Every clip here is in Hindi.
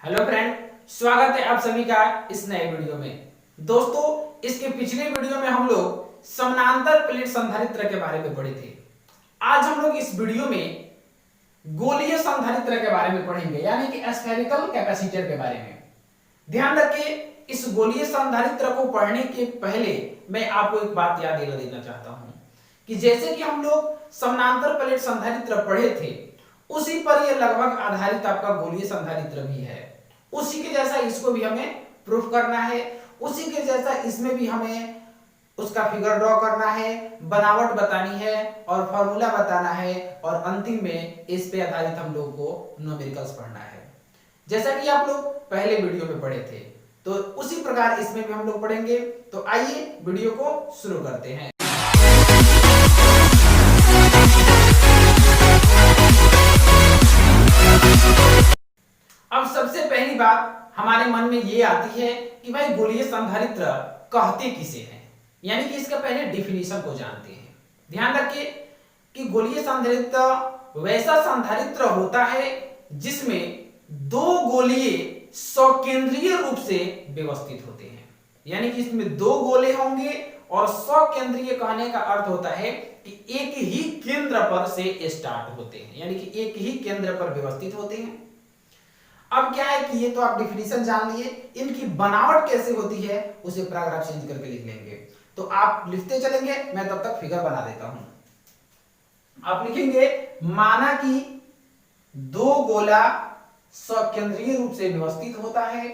हेलो फ्रेंड, स्वागत है आप सभी का इस नए वीडियो में। दोस्तों, इसके पिछले वीडियो में हम लोग समानांतर प्लेट संधारित्र के बारे में पढ़े थे। आज हम लोग इस वीडियो में गोलीय संधारित्र के बारे में पढ़ेंगे, यानी कि स्फेरिकल कैपेसिटर के बारे में। ध्यान रखिए, इस गोलीय संधारित्र को पढ़ने के पहले मैं आपको एक बात याद दिला देना चाहता हूं कि जैसे कि हम लोग समानांतर प्लेट संधारित्र पढ़े थे, उसी पर यह लगभग आधारित आपका गोलीय संधारित्र भी है। उसी के जैसा इसको भी हमें प्रूफ करना है, उसी के जैसा इसमें भी हमें उसका फिगर ड्रॉ करना है, बनावट बतानी है और फॉर्मूला बताना है, और अंतिम में इस पे आधारित हम लोग को न्यूमेरिकल्स पढ़ना है, जैसा कि आप लोग पहले वीडियो में पढ़े थे। तो उसी प्रकार इसमें भी हम लोग पढ़ेंगे। तो आइए वीडियो को शुरू करते हैं। अब सबसे पहली बात हमारे मन में ये आती है कि भाई गोलीय संधारित्र कहते किसे हैं, यानी कि इसका पहले डिफिनीशन को जानते हैं। ध्यान रखिए कि गोलीय संधारित्र वैसा संधारित्र होता है जिसमें दो गोलीय सकेंद्रीय रूप से व्यवस्थित होते हैं, यानी कि इसमें दो गोले होंगे और सकेंद्रीय कहने का अर्थ होता है कि एक ही केंद्र पर से स्टार्ट होते हैं, यानी कि एक ही केंद्र पर व्यवस्थित होते हैं। अब क्या है कि ये तो आप डिफिनीशन जान लिए, इनकी बनावट कैसे होती है उसे पैराग्राफ चेंज करके लिख लेंगे। तो आप लिखते चलेंगे, मैं तब तक फिगर बना देता हूं। आप लिखेंगे, माना कि दो गोला सकेंद्रीय रूप से व्यवस्थित होता है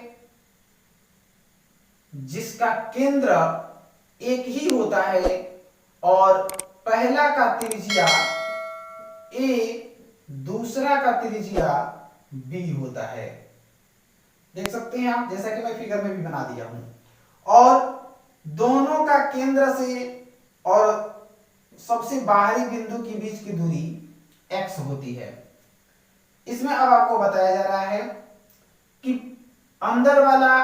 जिसका केंद्र एक ही होता है और पहला का त्रिज्या a, दूसरा का त्रिज्या b होता है। देख सकते हैं आप, जैसा कि मैं फिगर में भी बना दिया हूं। और दोनों का केंद्र से और सबसे बाहरी बिंदु के बीच की दूरी x होती है। इसमें अब आपको बताया जा रहा है कि अंदर वाला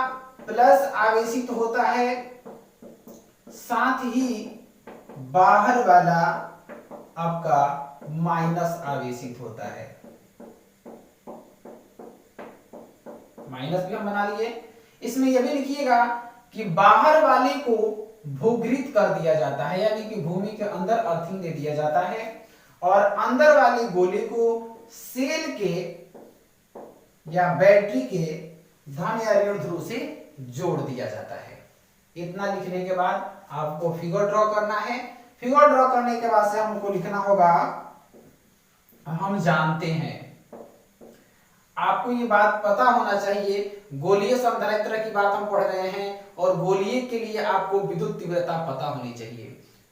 प्लस आवेशित होता है, साथ ही बाहर वाला आपका माइनस आवेशित होता है। माइनस भी हम बना लिए। इसमें यह भी लिखिएगा कि बाहर वाले को भूगृत कर दिया जाता है, यानी कि भूमि के अंदर अर्थिंग दे दिया जाता है, और अंदर वाले गोले को सेल के या बैटरी के धन या ऋण ध्रुव से जोड़ दिया जाता है। इतना लिखने के बाद आपको फिगर ड्रॉ करना है। फिगर ड्रॉ करने के बाद से हमको लिखना होगा, हम जानते हैं, आपको ये बात पता होना चाहिए, गोलीय संधारित्र की बात हम पढ़ रहे हैं और गोलीय के लिए आपको विद्युत तीव्रता पता होनी चाहिए।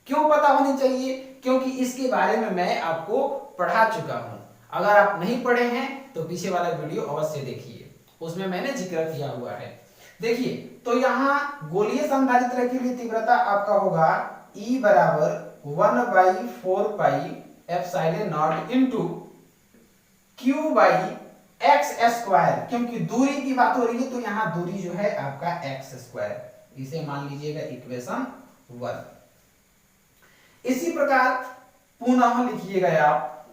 क्यों पता होनी चाहिए? क्योंकि इसके बारे में मैं आपको पढ़ा चुका हूं। अगर आप नहीं पढ़े हैं तो पीछे वाला वीडियो अवश्य देखिए, उसमें मैंने जिक्र किया हुआ है। देखिए, तो यहां गोलीय संधारित्र के लिए तीव्रता आपका होगा E बराबर 1/4 pi epsilon not into Q by x square. क्योंकि दूरी की बात हो रही है तो यहां दूरी जो है आपका एक्स स्क्वायर, इसे मान लीजिएगा इक्वेशन 1। इसी प्रकार पुनः लिखिएगा आप,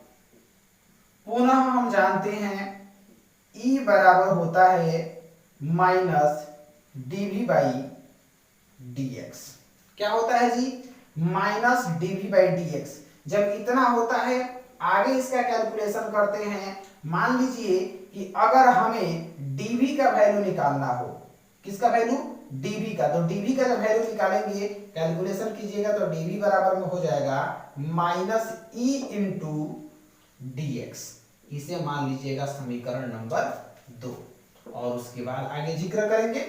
पुनः हम जानते हैं E बराबर होता है माइनस dv बाई dx। क्या होता है जी? Minus dv by dx। जब इतना होता है, आगे इसका कैलकुलेशन करते हैं। मान लीजिए कि अगर हमें dv का वैल्यू निकालना हो, किसका वैल्यू? dv का। तो dv का जब वैल्यू निकालेंगे, कैलकुलेशन कीजिएगा, तो dv बराबर में हो जाएगा माइनस e इंटू dx। इसे मान लीजिएगा समीकरण नंबर 2, और उसके बाद आगे जिक्र करेंगे।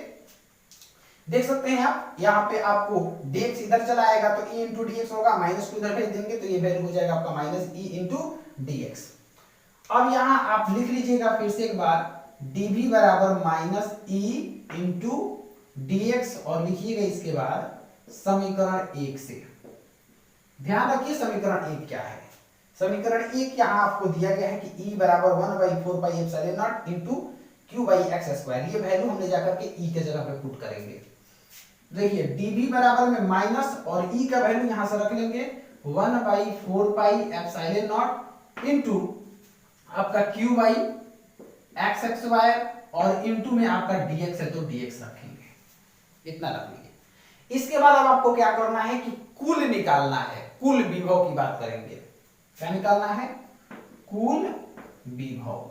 देख सकते हैं आप, यहाँ पे आपको dx इधर चला आएगा तो e इंटू dx होगा, माइनस को इधर भेज देंगे तो ये वैल्यू हो जाएगा आपका माइनस e इंटू dx। अब यहाँ आप लिख लीजिएगा फिर से एक बार, dv बराबर माइनस e इंटू dx, और लिखिएगा इसके बाद समीकरण 1 से। ध्यान रखिए समीकरण 1 क्या है। समीकरण 1 यहाँ आपको दिया गया है कि E बराबर 1/4 pi epsilon not into Q by x square. ये वैल्यू हम ले जाकर के E के जगह पे पुट करेंगे। देखिए dv बराबर में माइनस और E का वैल्यू यहां से रख लेंगे 1/4 पाई एप्सिलॉन नॉट इनटू आपका Q बाई एक्स स्क्वायर और इनटू में आपका dx है तो dx रखेंगे, इतना रख लीजिए। इसके बाद अब आपको क्या करना है कि कुल निकालना है, कुल विभव की बात करेंगे। क्या निकालना है? कुल विभव।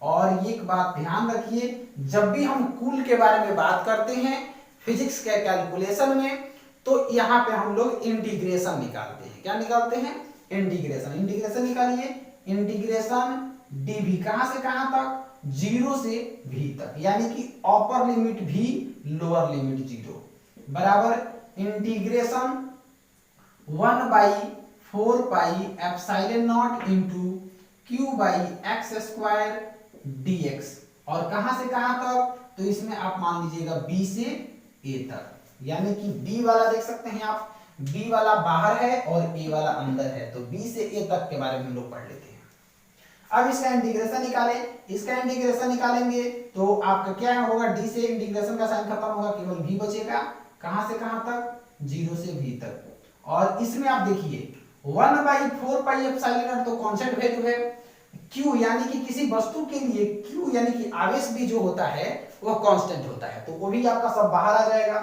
और एक बात ध्यान रखिए, जब भी हम कुल के बारे में बात करते हैं फिजिक्स के कैलकुलेशन में, तो यहाँ पे हम लोग इंटीग्रेशन निकालते हैं। क्या निकालते हैं? इंटीग्रेशन। इंटीग्रेशन निकालिए, इंटीग्रेशन डीवी कहां से कहां तक? 0 से v तक, यानी कि upper limit v lower limit 0 बराबर integration 1/4 pi epsilon not into q by x square dx। और कहां से कहां तक? तो इसमें आप मान लीजिएगा b से a तक, यानी कि b वाला देख सकते हैं आप, b वाला बाहर है और a वाला अंदर है, तो b से a तक के बारे में हम लोग पढ़ लेते हैं। अब इसका इंटीग्रेशन निकालें, इसका इंटीग्रेशन निकालेंगे तो आपका क्या होगा? d से इंटीग्रेशन का साइन खत्म होगा, केवल v बचेगा। कहां से कहां तक? 0 से v तक। और इसमें आप देखिए 1/4 पाई एप्सिलॉन नॉट तो कांस्टेंट वैल्यू है, q यानी कि किसी वस्तु के लिए q यानी कि आवेश भी जो होता है वह कांस्टेंट होता है, तो वो भी आपका सब बाहर आ जाएगा।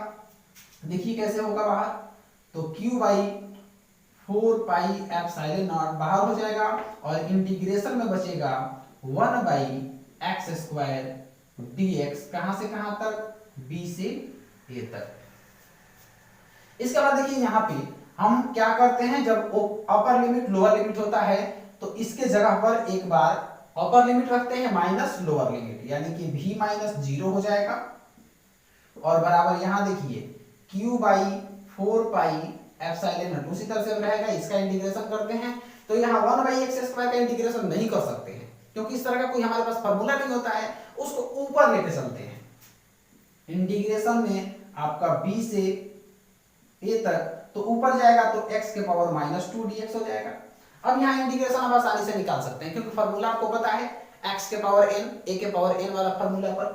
देखिए कैसे होगा बाहर, तो q/4 पाई एप्सिलॉन नॉट बाहर हो जाएगा और इंटीग्रेशन में बचेगा 1/x स्क्वायर dx। कहां से कहां तक? b से a तक। इसके बाद देखिए यहाँ पे हम क्या करते हैं, जब अपर लिमिट लोअर लिमिट होता है तो इसके जगह पर एक बार अपर लिमिट रखते हैं माइनस लोअर लिमिट, यानी कि v माइनस 0 हो जाएगा और बराबर यहाँ देखिए q/4 पाई एप्सिलॉन नॉट उसी तरह से रहेगा। इसका इंटीग्रेशन करते हैं तो यहाँ 1/x स्क्वायर का इंटीग्रेशन नहीं कर सकते हैं, क्योंकि इस तरह का कोई हमारे पास फॉर्मूला नहीं होता है, उसको ऊपर लेके चलते हैं। इंटीग्रेशन में आपका b से a तक तो ऊपर जाएगा तो x के पावर -2 dx हो जाएगा। अब यहाँ इंटीग्रेशन आप आसानी से निकाल सकते हैं, क्योंकि फॉर्मूला आपको पता है x के पावर n a के पावर n वाला फॉर्मूला पर।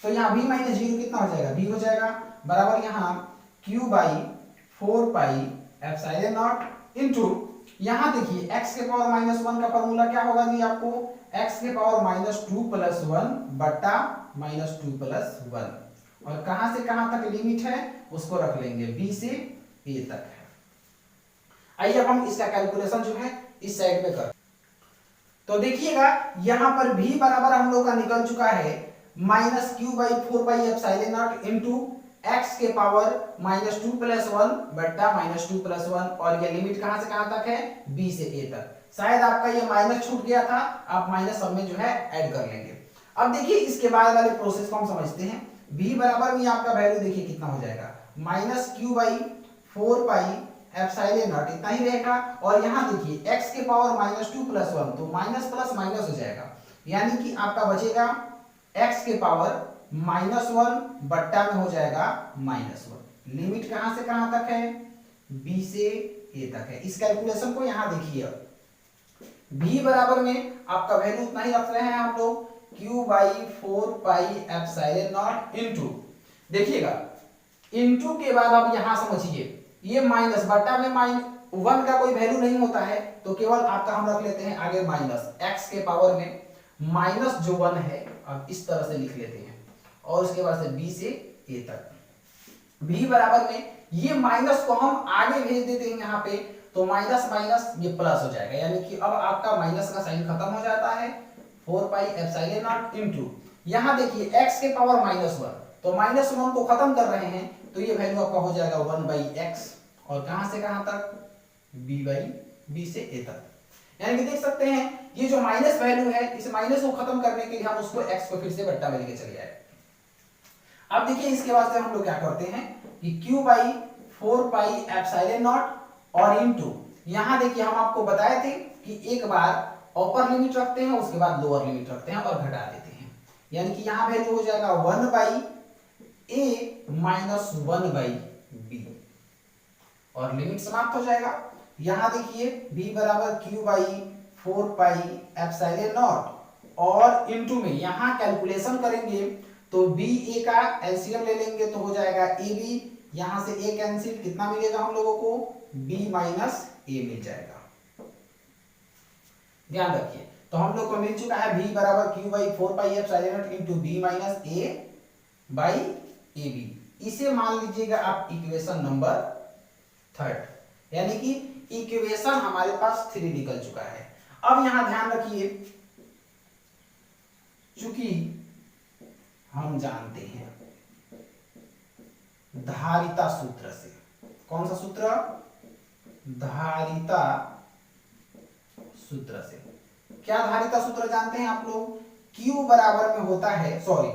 तो यहाँ b माइनस 0 कितना हो जाएगा? b हो जाएगा बराबर यहाँ q/4 pi epsilon not into यहाँ देखिए x के पावर -1 का फॉर्मूला क्या होगा जी आपको? x के पावर -2 + 1 बटा -2 + 1। और कहां से कहां तक लिमिट है उसको रख लेंगे, b से a तक है। आइए अब हम इसका कैलकुलेशन जो है इस साइड में कर, तो देखिएगा यहां पर v बराबर हम लोग का निकल चुका है -q/4 pi epsilon not into x के पावर -2 + 1 बटा -2 + 1। और ये लिमिट कहां से कहां तक है? b से a तक। शायद आपका ये माइनस छूट गया था, आप माइनस सब में जो है ऐड कर लेंगे। अब देखिए इसके बाद वाले प्रोसेस को हम समझते हैं। v बराबर में आपका वैल्यू देखिए कितना हो जाएगा, -q/4 पाई एप्सिलॉन नॉट इतना ही रहेगा। और यहाँ देखिए x के पावर -2 + 1 तो माइनस प्लस माइनस हो जाएगा, यानी कि आपका बचेगा x के पावर -1 बट्टा में हो जाएगा -1। लिमिट कहां से कहां तक है? b से a तक है। इस कैलकुलेशन को यहाँ देखिए, v बराबर में आपका वैल्यू उतना ही रख रहे हैं आप लोग, q/4 pi epsilon not into, देखिएगा इंटू के बाद आप यहां समझिए ये माइनस बट्टा में -1 का कोई वैल्यू नहीं होता है, तो केवल आपका हम रख लेते हैं आगे माइनस x के पावर में माइनस जो 1 है अब इस तरह से लिख लेते हैं और उसके बाद से b से a तक। v बराबर में ये माइनस को हम आगे भेज देते हैं यहाँ पे, तो माइनस माइनस ये प्लस हो जाएगा, यानी कि अब आपका माइनस का साइन खत्म हो जाता है। 4 पाई एप्सिलॉन नॉट इंटू यहाँ देखिए x के पावर -1 तो -1 को खत्म कर रहे हैं, तो ये वैल्यू आपका हो जाएगा 1/x और कहां से कहां तक? b से a तक। यानी कि देख सकते हैं ये जो माइनस वैल्यू है, इस माइनस को खत्म करने के लिए हम उसको x को फिर से बट्टा में लेके चले आए। अब देखिए इसके बाद से हम लोग क्या करते हैं कि q/4 पाई एप्सिलॉन नॉट और इंटू यहाँ देखिए हम आपको बताए थे कि एक बार अपर लिमिट रखते हैं उसके बाद लोअर लिमिट रखते हैं और घटा देते हैं, यानी कि यहाँ वैल्यू हो जाएगा 1/a माइनस 1/b और लिमिट समाप्त हो जाएगा। यहाँ देखिए b बराबर q/4 पाई एप्सिलॉन नॉट और इंटू में यहाँ कैलकुलेशन करेंगे तो b a का एलसीएम ले लेंगे तो हो जाएगा ab, यहाँ से a कैंसिल, कितना मिलेगा हम लोगों को? b माइनस a मिल जाएगा। ध्यान रखिए तो हम लोग को मिल चुका है v बराबर q by 4π/0 into b minus a by A B. इसे मान लीजिएगा आप इक्वेशन नंबर 3, यानी कि इक्वेशन हमारे पास 3 निकल चुका है। अब यहां ध्यान रखिए, चूंकि हम जानते हैं धारिता सूत्र से, कौन सा सूत्र? धारिता सूत्र से। क्या धारिता सूत्र जानते हैं आप लोग? Q बराबर में होता है, सॉरी,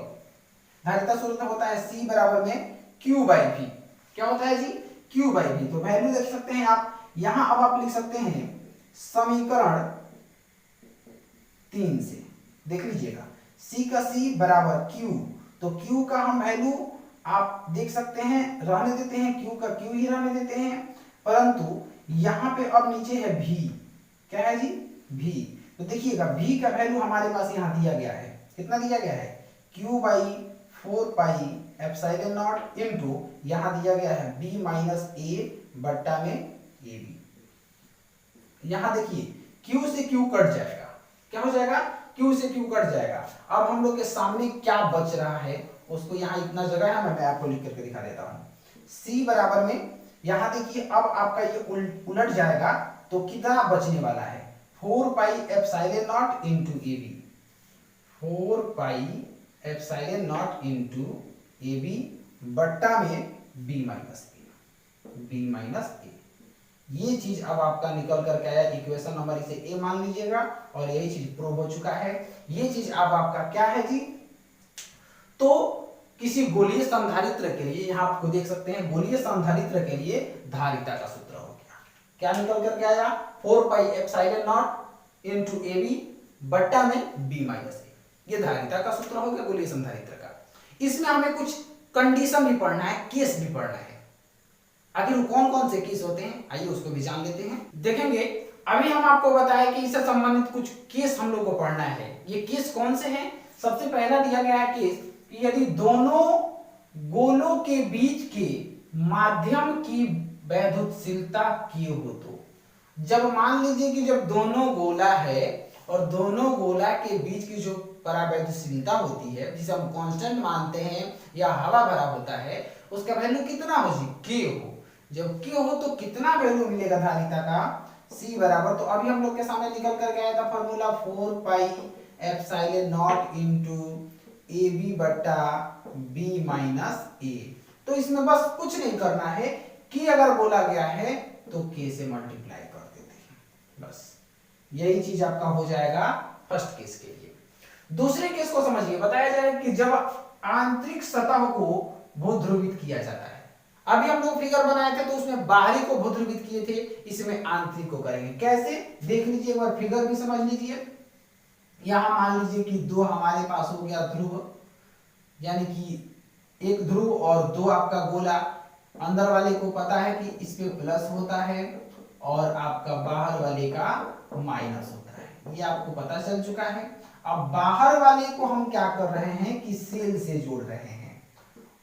धारिता सूत्र होता है C बराबर में Q बाई V। क्या होता है जी? Q by V। तो वैल्यू देख सकते हैं आप यहां। अब आप लिख सकते हैं समीकरण 3 से, देख लीजिएगा C का C बराबर Q, तो Q का हम वैल्यू आप देख सकते हैं रहने देते हैं, Q का Q ही रहने देते हैं, परंतु यहां पे अब नीचे है V। क्या है जी? V। तो देखिएगा V का वैल्यू हमारे पास यहां दिया गया है। कितना दिया गया है? Q बाई 4π/0 इंटू यहां दिया गया है B माइनस A बट्टा में AB। यहां देखिए Q से Q कट जाएगा। क्या हो जाएगा? Q से Q कट जाएगा। अब हम लोग के सामने क्या बच रहा है उसको, यहाँ इतना जगह है, मैं आपको लिख करके दिखा देता हूँ। C बराबर में यहां देखिए अब आपका ये उलट जाएगा, तो कितना बचने वाला है? 4π/0 into A B, 4π/0 into A B बट्टा में b माइनस ए। ये चीज अब आपका निकल करके आया इक्वेशन नंबर, इसे ए मान लीजिएगा, और यही चीज प्रूव हो चुका है। ये चीज अब आपका क्या है जी? तो किसी गोलीय संधारित्र के लिए, यहां आपको देख सकते हैं गोलीय संधारित्र के लिए धारिता का सूत्र हो गया। क्या निकल करके आया? 4π/0 इंटू ए बी बट्टा में b माइनस ए। ये धारिता का सूत्र हो गया गोलीय संधारित्र का। इसमें हमें कुछ कंडीशन भी पढ़ना है, केस भी पढ़ना है। आखिर कौन कौन से केस होते हैं, आइए उसको भी जान लेते हैं, देखेंगे। अभी हम आपको बताया कि इससे संबंधित कुछ केस हम लोग को पढ़ना है। ये केस कौन से हैं? सबसे पहला दिया गया है केस कि यदि दोनों गोलों के बीच के माध्यम की वैद्युतशीलता K हो, तो जब मान लीजिए कि जब दोनों गोला है और दोनों गोला के बीच की जो परावैद्युतशीलता होती है, जिसे हम कांस्टेंट मानते हैं या हवा भरा होता है, उसका वैल्यू कितना हो जी? K हो। जब K हो तो कितना वैल्यू मिलेगा धारिता का? C बराबर, तो अभी हम लोग के सामने निकल करके आया था फॉर्मूला 4π/0 इंटू ए बी बट्टा बी माइनस ए। तो इसमें बस कुछ नहीं करना है, K अगर बोला गया है तो K से मल्टीप्लाई कर देते हैं, बस यही चीज आपका हो जाएगा फर्स्ट केस के लिए। दूसरे केस को समझिए, बताया जाए कि जब आंतरिक सतह को भूध्रुवित किया जाता है। अभी हम लोग फिगर बनाए थे तो उसमें बाहरी को भूध्रुवित किए थे, इसमें आंतरिक को करेंगे। कैसे? देख लीजिए एक बार, फिगर भी समझ लीजिए। यहां मान लीजिए कि दो हमारे पास हो गया ध्रुव, यानी कि एक ध्रुव और दो आपका गोला। अंदर वाले को पता है कि इस पे प्लस होता है और आपका बाहर वाले का माइनस होता है, ये आपको पता चल चुका है। अब बाहर वाले को हम क्या कर रहे हैं कि सेल से जोड़ रहे हैं,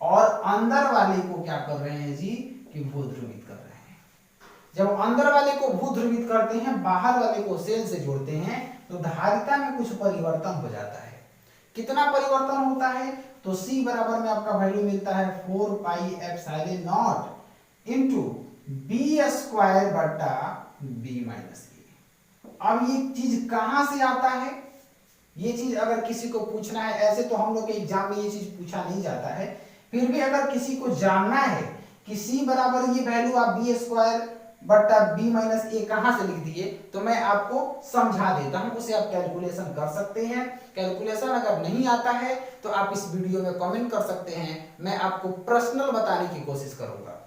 और अंदर वाले को क्या कर रहे हैं जी कि भूध्रुवित कर रहे हैं। जब अंदर वाले को भूध्रुवित करते हैं, बाहर वाले को सेल से जोड़ते हैं, तो धारिता में कुछ परिवर्तन हो जाता है। कितना परिवर्तन होता है? तो C बराबर में आपका वैल्यू मिलता है 4π/0 इंटू बी स्क्वायर बट्टा बी माइनस ए। अब ये चीज कहां से आता है? ये चीज अगर किसी को पूछना है, ऐसे तो हम लोग के एग्जाम में ये चीज पूछा नहीं जाता है, फिर भी अगर किसी को जानना है कि C बराबर ये वैल्यू आप बी स्क्वायर बट्टा बी माइनस ए कहां से लिख दिए, तो मैं आपको समझा देता हूं, उसे आप कैलकुलेशन कर सकते हैं। कैलकुलेशन अगर नहीं आता है तो आप इस वीडियो में कमेंट कर सकते हैं, मैं आपको पर्सनल बताने की कोशिश करूंगा।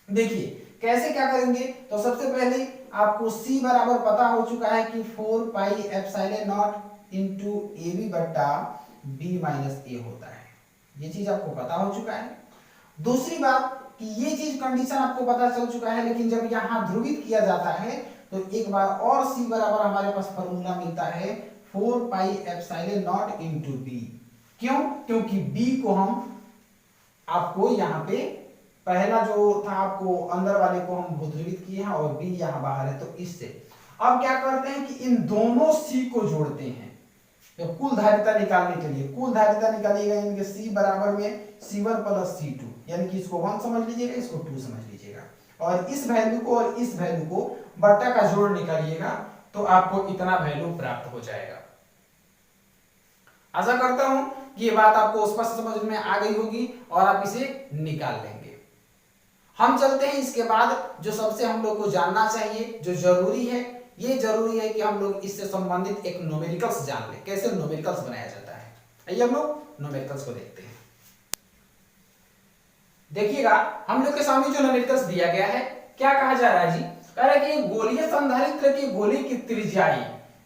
देखिए कैसे क्या करेंगे। तो सबसे पहले आपको C बराबर पता हो चुका है कि 4π/0 इंटू ए बी बट्टा बी माइनस ए होता है, ये चीज आपको पता हो चुका है। दूसरी बात कि ये चीज कंडीशन आपको पता चल चुका है, लेकिन जब यहां ध्रुवित किया जाता है तो एक बार और C बराबर हमारे पास फॉर्मूला मिलता है 4π/0 इंटू बी। क्यों? क्योंकि B को हम आपको यहाँ पे पहला जो था आपको अंदर वाले को हम भूध्रुवित किए हैं और B यहाँ बाहर है, तो इससे अब क्या करते हैं कि इन दोनों सी को जोड़ते हैं तो कुल धारिता निकालने के लिए। कुल धारिता निकालिएगा इनके सी बराबर में C1 प्लस C2, यानी कि इसको 1 समझ लीजिएगा, इसको 2 समझ लीजिएगा, और इस वैल्यू को और इस वैल्यू को बट्टा का जोड़ निकालिएगा तो आपको इतना वैल्यू प्राप्त हो जाएगा। आशा करता हूं कि ये बात आपको स्पष्ट समझ में आ गई होगी और आप इसे निकाल लेंगे। हम चलते हैं इसके बाद जो सबसे हम लोग को जानना चाहिए, जो जरूरी है, ये जरूरी है कि हम लोग इससे संबंधित एक न्यूमेरिकल्स जान लें, कैसे न्यूमेरिकल्स बनाया जाता है। आइए हम लोग न्यूमेरिकल्स को देखते हैं। देखिएगा हम लोग के सामने जो न्यूमेरिकल्स दिया गया है, क्या कहा जा रहा है जी, कह रहा है कि गोलीय संधारित्र की गोली की त्रिज्याई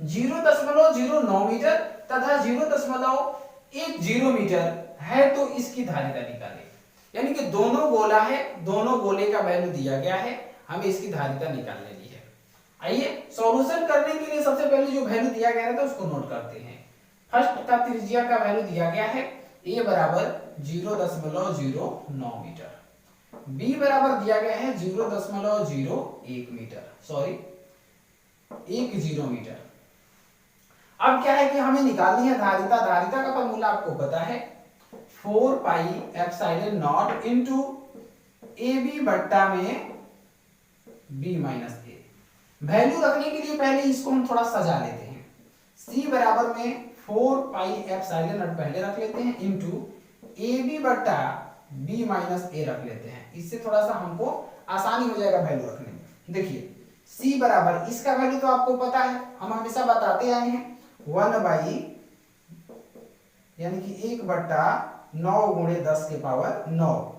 0.09 मीटर तथा 0.10 मीटर है, तो इसकी धारिता निकालें। यानी कि दोनों गोला है, दोनों गोले का वैल्यू दिया गया है, हमें इसकी धारिता निकाल लेनी है। आइए सॉल्यूशन करने के लिए सबसे पहले जो वैल्यू दिया गया था उसको नोट करते हैं। फर्स्ट का त्रिज्या का वैल्यू दिया गया है a बराबर 0.09 मीटर, b बराबर दिया गया है 0.01 मीटर, सॉरी 10 मीटर। अब क्या है कि हमें निकालनी है धारिता। धारिता का फॉर्मूला आपको पता है 4 pi epsilon not into ab बट्टा में b माइनस a। वैल्यू रखने के लिए पहले इसको हम थोड़ा सजा लेते हैं। c बराबर में 4 पाई एप्सिलॉन नॉट पहले रख लेते हैं इनटू ab बट्टा b माइनस a रख लेते हैं। इससे थोड़ा सा हमको आसानी हो जाएगा वैल्यू रखने में। देखिए c बराबर, इसका वैल्यू तो आपको पता है, हम हमेशा बताते आए हैं 1 बाई, यानी कि 1 बट्टा 9 गुणे 10 के पावर 9,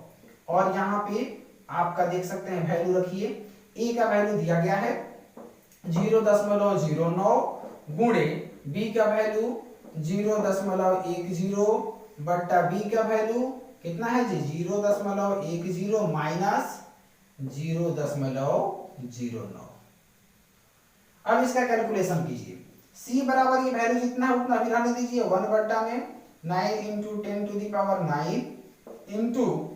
और यहाँ पे आपका देख सकते हैं वैल्यू रखिए, a का वैल्यू दिया गया है 0.09 गुणे b का वैल्यू 0.10 बट्टा b का वैल्यू कितना है जी 0.10 माइनस 0.09। अब इसका कैलकुलेशन कीजिए। c बराबर ये वैल्यू जितना है उतना भी रहने दीजिए, 1 बट्टा में 9 into 10 to the power 9 into,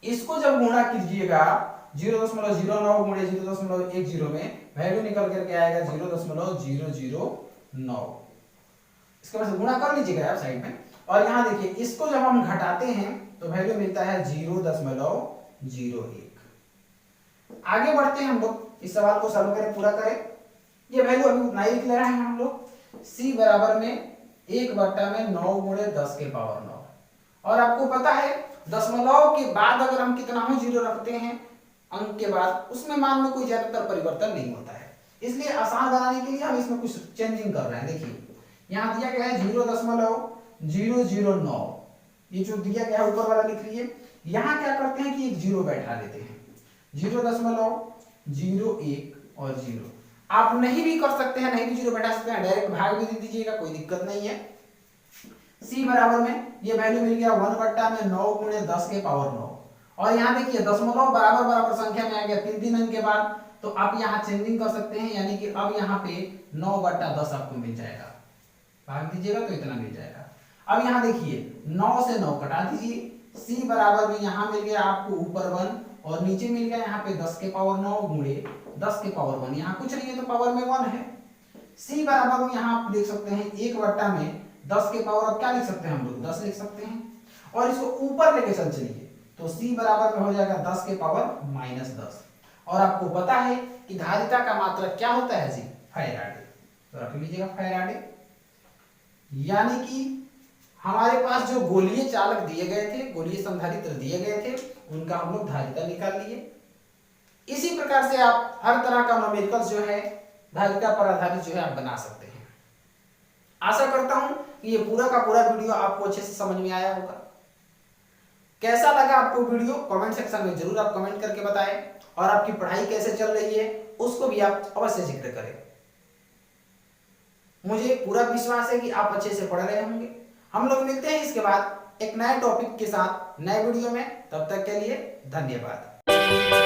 इसको जब गुणा कीजिएगा 0.09 गुणे 0.10 में वैल्यू निकल करके आएगा 0.009। इसके बाद गुणा कर लीजिएगा आप साइड में, और यहाँ देखिए इसको जब हम घटाते हैं तो वैल्यू मिलता है 0.01। आगे बढ़ते हैं हम लोग, इस सवाल को सॉल्व करें, पूरा करें। ये वैल्यू अभी उतना ही लिख ले रहे हैं हम लोग। c बराबर में 1 बट्टा में 9 गुणे 10 के पावर 9, और आपको पता है दशमलव के बाद अगर हम कितना हो जीरो रखते हैं अंक के बाद, उसमें मान में कोई ज्यादातर परिवर्तन नहीं होता है, इसलिए आसान बनाने के लिए हम इसमें कुछ चेंजिंग कर रहे हैं। देखिए यहाँ दिया गया है 0.009, ये जो दिया गया है ऊपर वाला लिख लीजिए। यहाँ क्या करते हैं कि एक जीरो बैठा लेते हैं, 0.01 और 0। आप नहीं भी कर सकते हैं, नहीं भी जीरो बैठा सकते हैं, डायरेक्ट भाग भी दे दीजिएगा, कोई दिक्कत नहीं है। c बराबर में ये वैल्यू मिल गया 1 बट्टा में 9 गुणे 10 के पावर 9, और यहाँ देखिए दशमलव बराबर बराबर संख्या में आ गया 3 अंक के बाद, तो आप यहाँ चेंजिंग कर सकते हैं, यानी कि अब यहाँ पे 9 बट्टा 10 आपको मिल जाएगा, भाग दीजिएगा तो इतना मिल जाएगा। अब यहाँ देखिए 9 से 9 कटा दीजिए, c बराबर में यहाँ मिल गया आपको ऊपर 1 और नीचे मिल गया यहाँ पे 10 के पावर 9 गुणे 10 के पावर 1, यहाँ कुछ नहीं है तो पावर में 1 है। c बराबर में यहाँ आप देख सकते हैं 1 बट्टा में 10 के पावर, अब क्या लिख सकते हैं हम लोग 10 लिख सकते हैं, और इसको ऊपर लेके चल चलिए तो c बराबर में हो जाएगा 10 के पावर -10। और आपको पता है कि धारिता का मात्रक क्या होता है जी, फैराडे, तो रख लीजिएगा फैराडे। यानी कि हमारे पास जो गोलीय चालक दिए गए थे, गोलीय संधारित्र दिए गए थे, उनका हम लोग धारिता निकाल लिए। इसी प्रकार से आप हर तरह का न्यूमेरिकल्स जो है धारिता पर आधारित जो है आप बना सकते हैं। आशा करता हूं कि ये पूरा का पूरा वीडियो आपको अच्छे से समझ में आया होगा। कैसा लगा आपको वीडियो कमेंट सेक्शन में जरूर आप कमेंट करके बताएं, और आपकी पढ़ाई कैसे चल रही है उसको भी आप अवश्य जिक्र करें। मुझे पूरा विश्वास है कि आप अच्छे से पढ़ रहे होंगे। हम लोग मिलते हैं इसके बाद एक नए टॉपिक के साथ नए वीडियो में, तब तक के लिए धन्यवाद।